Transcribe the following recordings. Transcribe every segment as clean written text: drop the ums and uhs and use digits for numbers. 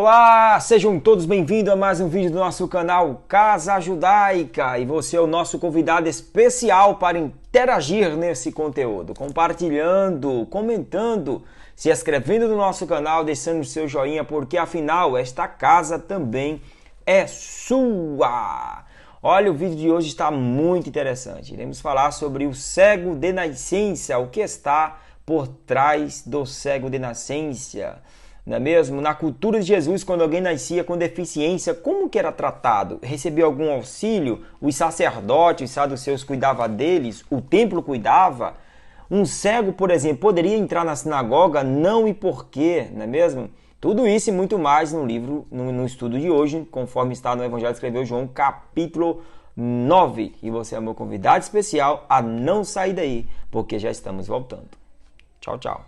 Olá, sejam todos bem-vindos a mais um vídeo do nosso canal Casa Judaica e você é o nosso convidado especial para interagir nesse conteúdo, compartilhando, comentando, se inscrevendo no nosso canal, deixando seu joinha, porque afinal esta casa também é sua. Olha, o vídeo de hoje está muito interessante. Iremos falar sobre o cego de nascença, o que está por trás do cego de nascença. Não é mesmo? Na cultura de Jesus, quando alguém nascia com deficiência, como que era tratado? Recebia algum auxílio? Os sacerdotes, os saduceus cuidavam deles? O templo cuidava? Um cego, por exemplo, poderia entrar na sinagoga? Não e por quê? Não é mesmo? Tudo isso e muito mais no livro, no estudo de hoje, conforme está no Evangelho que escreveu João, capítulo 9. E você é meu convidado especial a não sair daí, porque já estamos voltando. Tchau, tchau.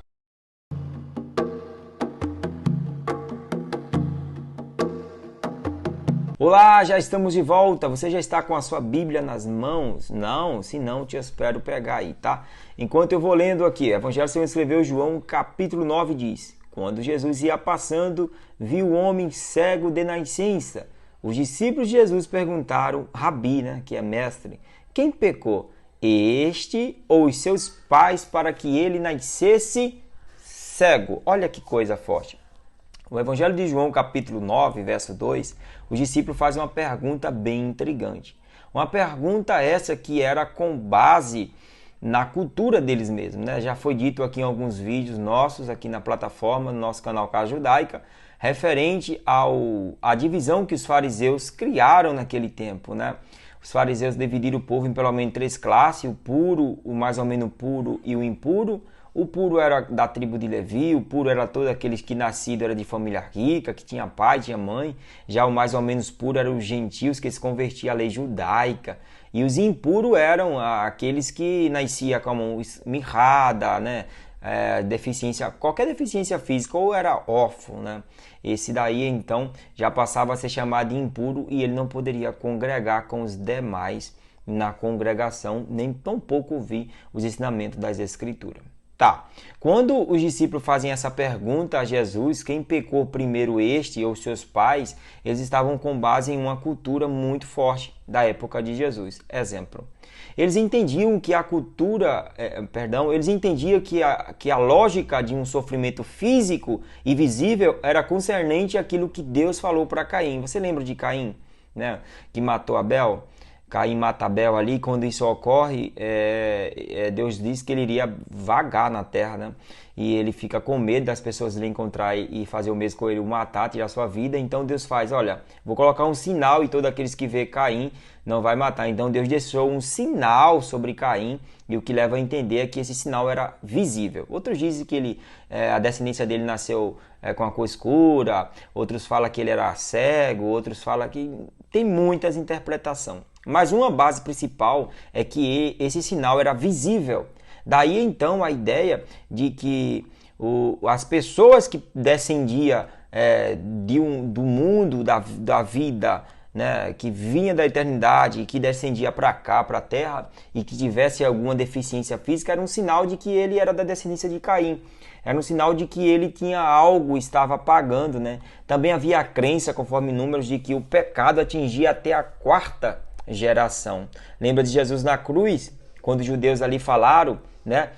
Olá, já estamos de volta. Você já está com a sua Bíblia nas mãos? Não? Se não, te espero pegar aí, tá? Enquanto eu vou lendo aqui, o Evangelho que escreveu João, capítulo 9 diz: Quando Jesus ia passando, viu um homem cego de nascença. Os discípulos de Jesus perguntaram, Rabi, né, que é mestre, quem pecou? Este ou os seus pais para que ele nascesse cego? Olha que coisa forte. No Evangelho de João, capítulo 9, verso 2, os discípulos fazem uma pergunta bem intrigante. Uma pergunta essa que era com base na cultura deles mesmos, né? Já foi dito aqui em alguns vídeos nossos, aqui na plataforma, no nosso canal Casa Judaica, referente à divisão que os fariseus criaram naquele tempo, né? Os fariseus dividiram o povo em pelo menos três classes, o puro, o mais ou menos puro e o impuro. O puro era da tribo de Levi, o puro era todos aqueles que nascidos era de família rica, que tinha pai, tinha mãe. Já o mais ou menos puro eram os gentios que se convertiam à lei judaica. E os impuros eram aqueles que nasciam como mirrada, né? Deficiência, qualquer deficiência física, ou era órfão, né? Esse daí então já passava a ser chamado de impuro e ele não poderia congregar com os demais na congregação, nem tampouco ouvir os ensinamentos das Escrituras. Tá, quando os discípulos fazem essa pergunta a Jesus, quem pecou primeiro este ou seus pais, eles estavam com base em uma cultura muito forte da época de Jesus. Exemplo, eles entendiam que a cultura, eles entendiam que a lógica de um sofrimento físico e visível era concernente àquilo que Deus falou para Caim. Você lembra de Caim, né, que matou Abel? Caim mata Abel ali, quando isso ocorre, Deus diz que ele iria vagar na terra, né? E ele fica com medo das pessoas lhe encontrar e fazer o mesmo com ele, o matar, tirar sua vida. Então Deus faz, olha, vou colocar um sinal e todos aqueles que vê Caim não vai matar. Então Deus deixou um sinal sobre Caim e o que leva a entender é que esse sinal era visível. Outros dizem que a descendência dele nasceu com a cor escura, outros falam que ele era cego, outros falam que tem muitas interpretações. Mas uma base principal é que esse sinal era visível. Daí então a ideia de que as pessoas que descendiam do mundo, da vida, né, que vinha da eternidade e que descendia para cá, para a terra, e que tivesse alguma deficiência física, era um sinal de que ele era da descendência de Caim. Era um sinal de que ele tinha algo, estava pagando, né? Também havia a crença, conforme números, de que o pecado atingia até a quarta geração. Lembra de Jesus na cruz, quando os judeus ali falaram, né?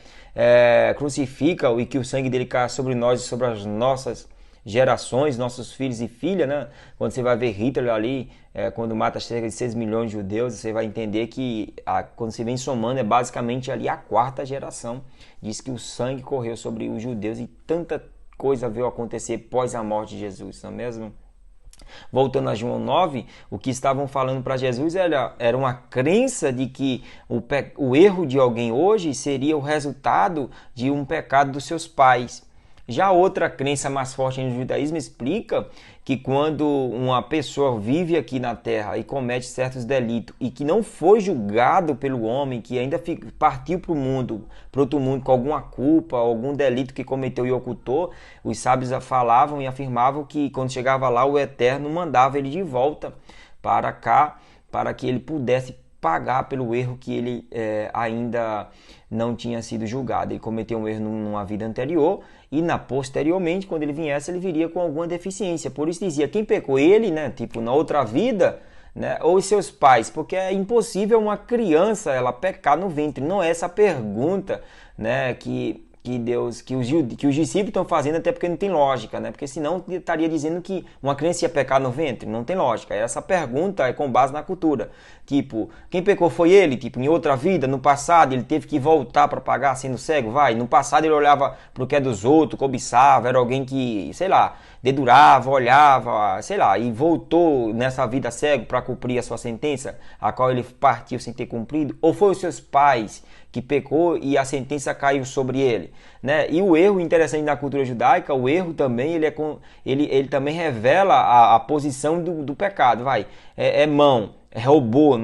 Crucifica-o e que o sangue dele caia sobre nós e sobre as nossas gerações, nossos filhos e filhas, né? Quando você vai ver Hitler ali, quando mata cerca de 6 milhões de judeus, você vai entender que quando você vem somando, é basicamente ali a quarta geração. Diz que o sangue correu sobre os judeus e tanta coisa veio acontecer pós a morte de Jesus, não é mesmo? Voltando a João 9, o que estavam falando para Jesus era uma crença de que o erro de alguém hoje seria o resultado de um pecado dos seus pais. Já outra crença mais forte no judaísmo explica que quando uma pessoa vive aqui na terra e comete certos delitos e que não foi julgado pelo homem, que ainda partiu para outro mundo com alguma culpa, algum delito que cometeu e ocultou, os sábios falavam e afirmavam que quando chegava lá o Eterno mandava ele de volta para cá, para que ele pudesse pagar pelo erro que ele ainda não tinha sido julgado. Ele cometeu um erro numa vida anterior e posteriormente, quando ele viesse, ele viria com alguma deficiência. Por isso dizia, quem pecou? Ele, né? Tipo, na outra vida, né? Ou os seus pais? Porque é impossível uma criança ela pecar no ventre. Não é essa a pergunta, né? Que os discípulos estão fazendo, até porque não tem lógica, né? Porque senão estaria dizendo que uma criança ia pecar no ventre. Não tem lógica. Essa pergunta é com base na cultura. Tipo, quem pecou foi ele? Tipo, em outra vida, no passado, ele teve que voltar para pagar sendo cego? Vai. No passado ele olhava para o que é dos outros, cobiçava, era alguém que, sei lá, dedurava, olhava, sei lá, e voltou nessa vida cego para cumprir a sua sentença, a qual ele partiu sem ter cumprido? Ou foi os seus pais que pecou e a sentença caiu sobre ele, né? E o erro, interessante na cultura judaica, o erro também ele também revela a posição do pecado, vai, mão, roubou,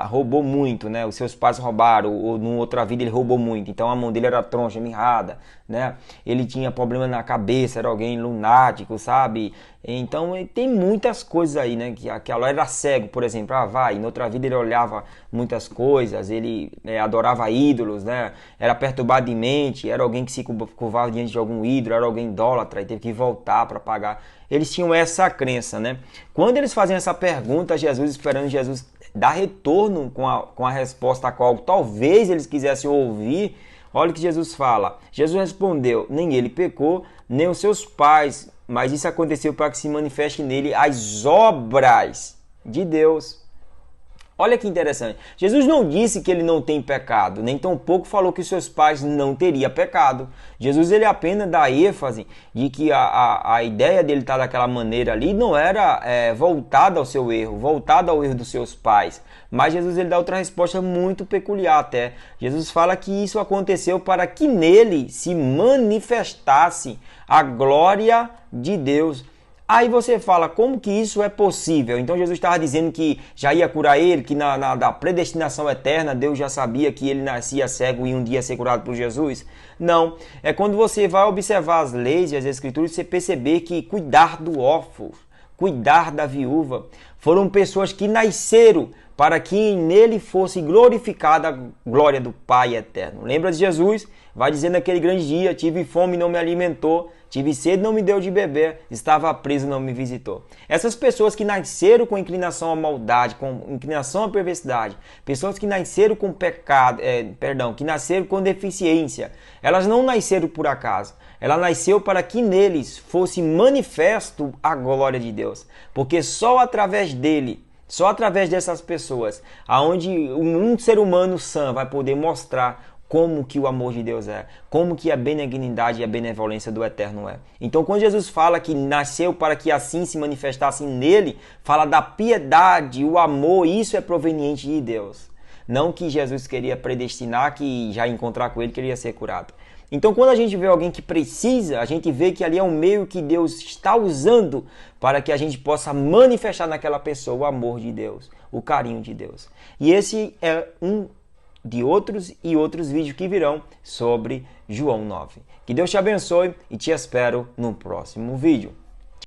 roubou muito, né? Os seus pais roubaram, ou numa outra vida ele roubou muito, então a mão dele era troncha, mirrada, né? Ele tinha problema na cabeça, era alguém lunático, sabe? Então tem muitas coisas aí, né? Que aquela era cego, por exemplo, em outra vida ele olhava muitas coisas, ele adorava ídolos, né? Era perturbado de mente, era alguém que se curvava diante de algum ídolo, era alguém idólatra e teve que voltar para pagar. Eles tinham essa crença, né? Quando eles faziam essa pergunta a Jesus, esperando Jesus dar retorno com a resposta a qual talvez eles quisessem ouvir, olha o que Jesus fala. Jesus respondeu, nem ele pecou, nem os seus pais, mas isso aconteceu para que se manifeste nele as obras de Deus. Olha que interessante. Jesus não disse que ele não tem pecado, nem tampouco falou que os seus pais não teriam pecado. Jesus ele apenas dá ênfase de que a ideia dele estar daquela maneira ali não era voltada ao seu erro, voltada ao erro dos seus pais. Mas Jesus ele dá outra resposta muito peculiar até. Jesus fala que isso aconteceu para que nele se manifestasse a glória de Deus. Aí você fala, como que isso é possível? Então Jesus estava dizendo que já ia curar ele, que da predestinação eterna Deus já sabia que ele nascia cego e um dia ser curado por Jesus? Não, é quando você vai observar as leis e as escrituras, você perceber que cuidar do órfão, cuidar da viúva, foram pessoas que nasceram para que nele fosse glorificada a glória do Pai eterno. Lembra de Jesus? Vai dizer naquele grande dia, tive fome e não me alimentou, tive sede e não me deu de beber, estava preso e não me visitou. Essas pessoas que nasceram com inclinação à maldade, com inclinação à perversidade, pessoas que nasceram com pecado, que nasceram com deficiência, elas não nasceram por acaso. Ela nasceu para que neles fosse manifesto a glória de Deus. Porque só através dele, só através dessas pessoas, aonde um ser humano sã vai poder mostrar como que o amor de Deus é, como que a benignidade e a benevolência do Eterno é. Então, quando Jesus fala que nasceu para que assim se manifestasse nele, fala da piedade, o amor, isso é proveniente de Deus. Não que Jesus queria predestinar que já encontrar com ele queria ser curado. Então, quando a gente vê alguém que precisa, a gente vê que ali é um meio que Deus está usando para que a gente possa manifestar naquela pessoa o amor de Deus, o carinho de Deus. E esse é um de outros e outros vídeos que virão sobre João 9. Que Deus te abençoe e te espero no próximo vídeo.